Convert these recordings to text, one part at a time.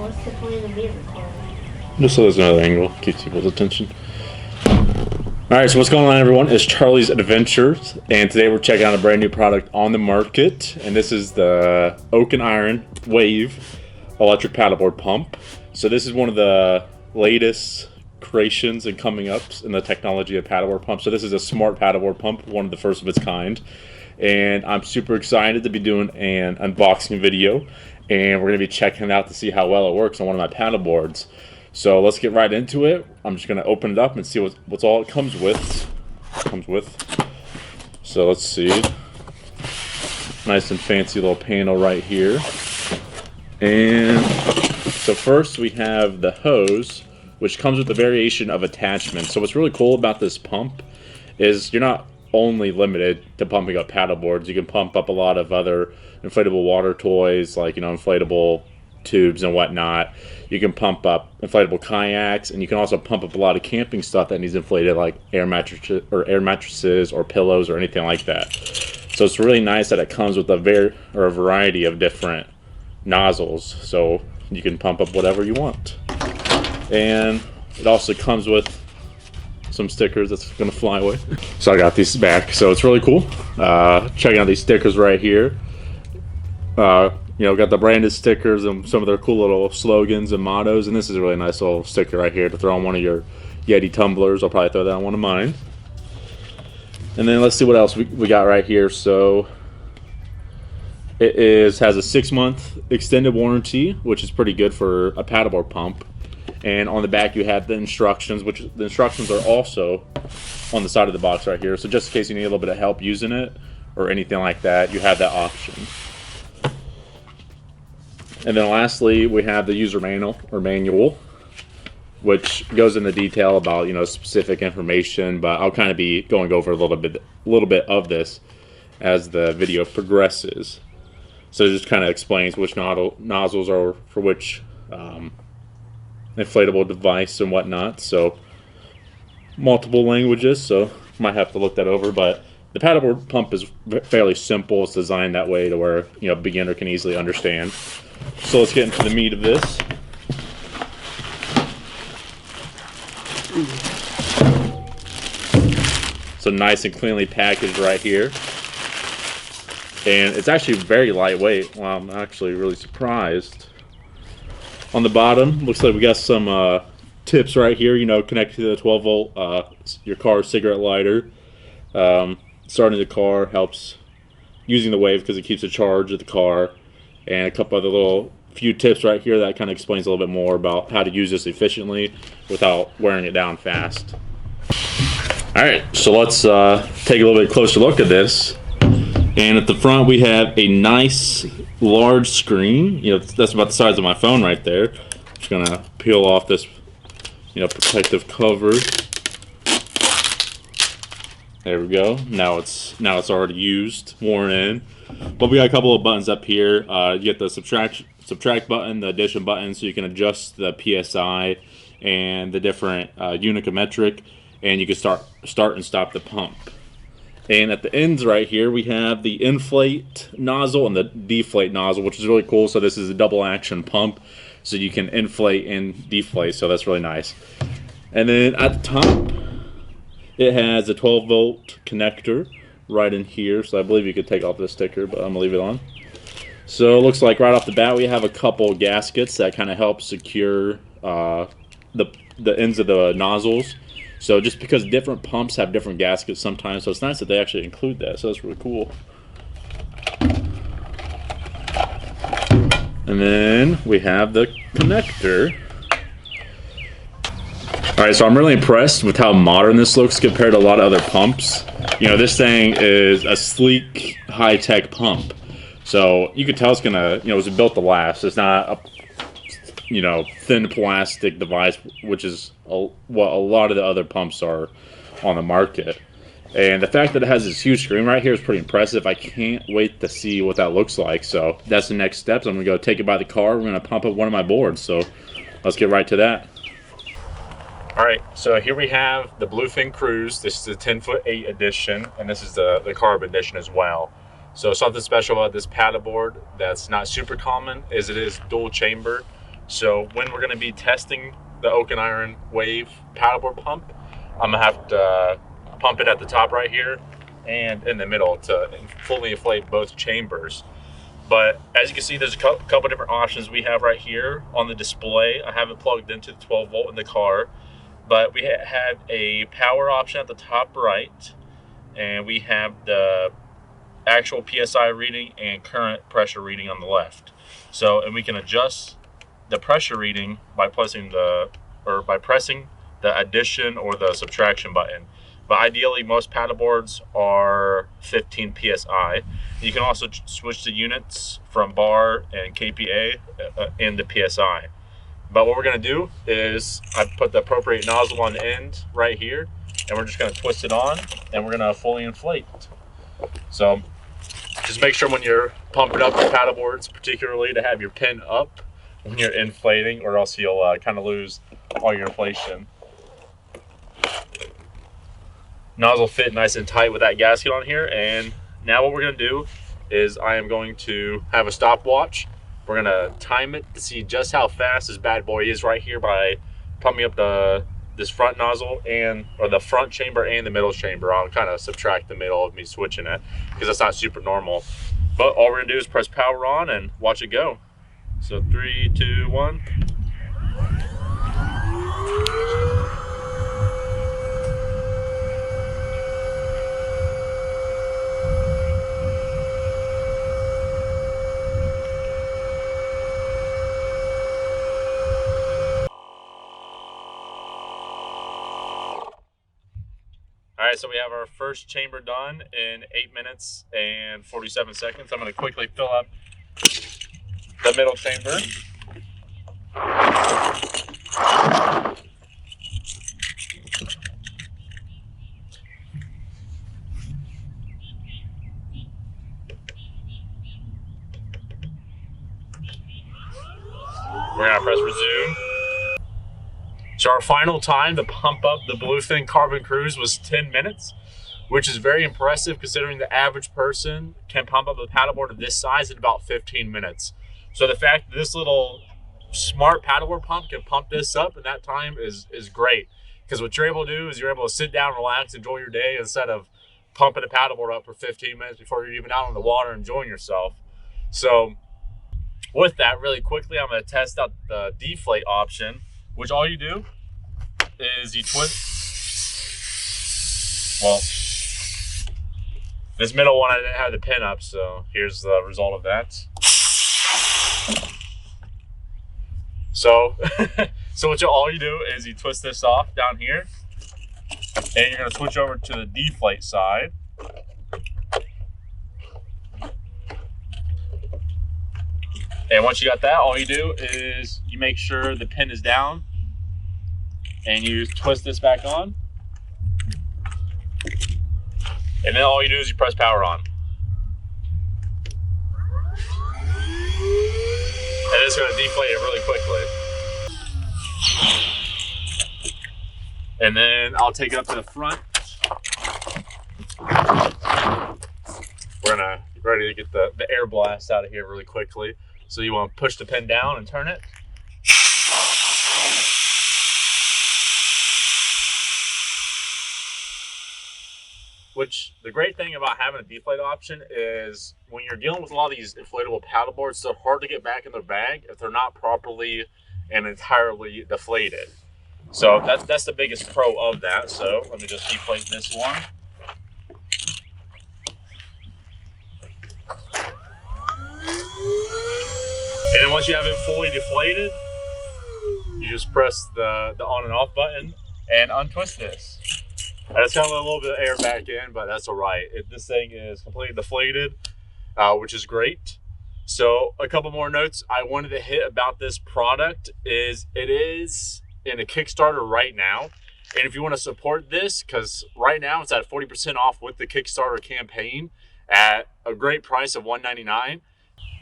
what's the point of being recorded? Just so there's another angle, keeps people's attention. Alright, so what's going on, everyone? It's Charlie's Adventures, and today we're checking out a brand new product on the market, and this is the Oak and Iron Wave electric paddleboard pump. So this is one of the latest creations and coming ups in the technology of paddleboard pumps. So this is a smart paddleboard pump, one of the first of its kind, and I'm super excited to be doing an unboxing video, and we're going to be checking it out to see how well it works on one of my paddleboards. So let's get right into it. I'm just going to open it up and see what's all it comes with. So let's see. Nice and fancy little panel right here. And so first we have the hose, which comes with a variation of attachments. So what's really cool about this pump is you're not only limited to pumping up paddleboards. You can pump up a lot of other inflatable water toys, like, inflatable tubes and whatnot. You can pump up inflatable kayaks, and you can also pump up a lot of camping stuff that needs inflated, like air mattresses or pillows or anything like that. So it's really nice that it comes with a variety of different nozzles, so you can pump up whatever you want. And it also comes with some stickers that's gonna fly away. So I got these back, so it's really cool. Checking out these stickers right here. Got the branded stickers and some of their cool little slogans and mottos, and this is a really nice little sticker right here to throw on one of your Yeti tumblers. I'll probably throw that on one of mine. And then let's see what else we got right here. So it has a 6-month extended warranty, which is pretty good for a paddleboard pump. And on the back you have the instructions, which the instructions are also on the side of the box right here. So just in case you need a little bit of help using it or anything like that, you have that option. And then lastly, we have the user manual, which goes into detail about specific information. But I'll kind of be going over a little bit of this as the video progresses. So it just kind of explains which nozzles are for which inflatable device and whatnot. So multiple languages, so might have to look that over. But the paddleboard pump is fairly simple. It's designed that way to where a beginner can easily understand. So let's get into the meat of this. So nice and cleanly packaged right here. And it's actually very lightweight. Wow, I'm actually really surprised. On the bottom, looks like we got some tips right here, connected to the 12-volt your car's cigarette lighter. Starting the car helps using the Wave because it keeps a charge of the car. And a couple other few tips right here that kind of explains a little bit more about how to use this efficiently without wearing it down fast. Alright, so let's take a little bit closer look at this. And at the front we have a nice large screen. That's about the size of my phone right there. Just gonna peel off this protective cover. There we go. Now it's already used, worn in. But we got a couple of buttons up here. You get the subtract button, the addition button, so you can adjust the PSI and the different unit of metric, and you can start and stop the pump. And at the ends right here, we have the inflate nozzle and the deflate nozzle, which is really cool. So this is a double action pump, so you can inflate and deflate. So that's really nice. And then at the top, it has a 12-volt connector right in here, so I believe you could take off this sticker, but I'm gonna leave it on. So it looks like right off the bat we have a couple gaskets that kind of help secure the ends of the nozzles. So just because different pumps have different gaskets sometimes, so it's nice that they actually include that, so that's really cool. And then we have the connector. Alright, so I'm really impressed with how modern this looks compared to a lot of other pumps. This thing is a sleek, high-tech pump. So you can tell it's gonna, it's built to last. It's not a, thin plastic device, which is what a lot of the other pumps are on the market. And the fact that it has this huge screen right here is pretty impressive. I can't wait to see what that looks like. So that's the next steps. I'm gonna go take it by the car. We're gonna pump up one of my boards. So let's get right to that. Alright, so here we have the Bluefin Cruise. This is the 10'8" edition, and this is the carb edition as well. So something special about this paddleboard that's not super common is it is dual chambered, So when we're going to be testing the Oak and Iron Wave paddleboard pump, I'm going to have to pump it at the top right here and in the middle to fully inflate both chambers. But as you can see, there's a couple different options we have right here on the display. I have it plugged into the 12 volt in the car, but we have a power option at the top right, and we have the actual PSI reading and current pressure reading on the left. So, and we can adjust the pressure reading by pressing the addition or the subtraction button. But ideally, most paddleboards are 15 psi. You can also switch the units from bar and kPa in the psi. But what we're going to do is I put the appropriate nozzle on the end right here, and we're just going to twist it on, and we're going to fully inflate. So just make sure when you're pumping up the paddleboards, particularly to have your pin up when you're inflating, or else you'll kind of lose all your inflation. Nozzle fit nice and tight with that gasket on here, and now what we're going to do is I am going to have a stopwatch. We're going to time it to see just how fast this bad boy is right here by pumping up this front nozzle or the front chamber and the middle chamber. I'll kind of subtract the middle of me switching it because that's not super normal. But all we're going to do is press power on and watch it go. So 3, 2, 1. All right, so we have our first chamber done in 8 minutes and 47 seconds. I'm going to quickly fill up the middle chamber. We're going to press resume. So our final time to pump up the Bluefin Carbon Cruise was 10 minutes, which is very impressive considering the average person can pump up a paddleboard of this size in about 15 minutes. So the fact that this little smart paddleboard pump can pump this up in that time is great. Because what you're able to do is you're able to sit down, relax, enjoy your day instead of pumping a paddleboard up for 15 minutes before you're even out on the water enjoying yourself. So with that, really quickly, I'm going to test out the deflate option, which all you do is you twist. Well, this middle one I didn't have the pin up, so here's the result of that. So, all you do is you twist this off down here, and you're going to switch over to the deflate side. And once you got that, all you do is you make sure the pin is down and you twist this back on. And then all you do is you press power on. And it's going to deflate it really quickly. And then I'll take it up to the front. We're going to get ready to get the air blast out of here really quickly. So you want to push the pin down and turn it. Which, the great thing about having a deflate option is when you're dealing with a lot of these inflatable paddleboards, they're hard to get back in their bag if they're not properly and entirely deflated. So that's the biggest pro of that. So let me just deflate this one. And then once you have it fully deflated, you just press the on and off button and untwist this. And it's got a little bit of air back in, but that's all right. This thing is completely deflated, which is great. So a couple more notes I wanted to hit about this product is it is in a Kickstarter right now. And if you want to support this, because right now it's at 40% off with the Kickstarter campaign at a great price of $1.99.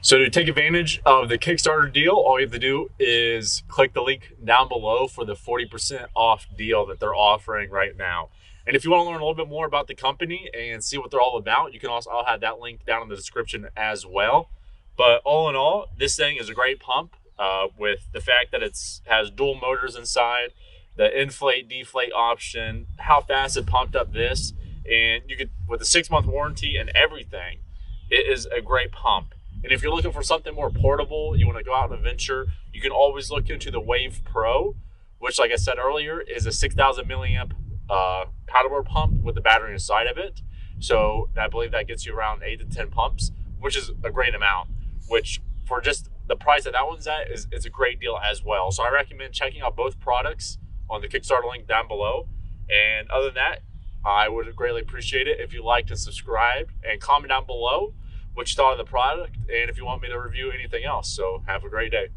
So to take advantage of the Kickstarter deal, all you have to do is click the link down below for the 40% off deal that they're offering right now. And if you want to learn a little bit more about the company and see what they're all about, you can also, I'll have that link down in the description as well. But all in all, this thing is a great pump. with the fact that it's has dual motors inside, the inflate deflate option, how fast it pumped up this, and you could with a 6-month warranty and everything, it is a great pump. And if you're looking for something more portable, you want to go out on a venture, you can always look into the Wave Pro, which, like I said earlier, is a 6,000 milliamp paddleboard pump with the battery inside of it. So I believe that gets you around 8 to 10 pumps, which is a great amount. Which for just the price that one's at is a great deal as well. So I recommend checking out both products on the Kickstarter link down below. And other than that, I would greatly appreciate it if you liked and subscribe and comment down below what you thought of the product and if you want me to review anything else. So have a great day.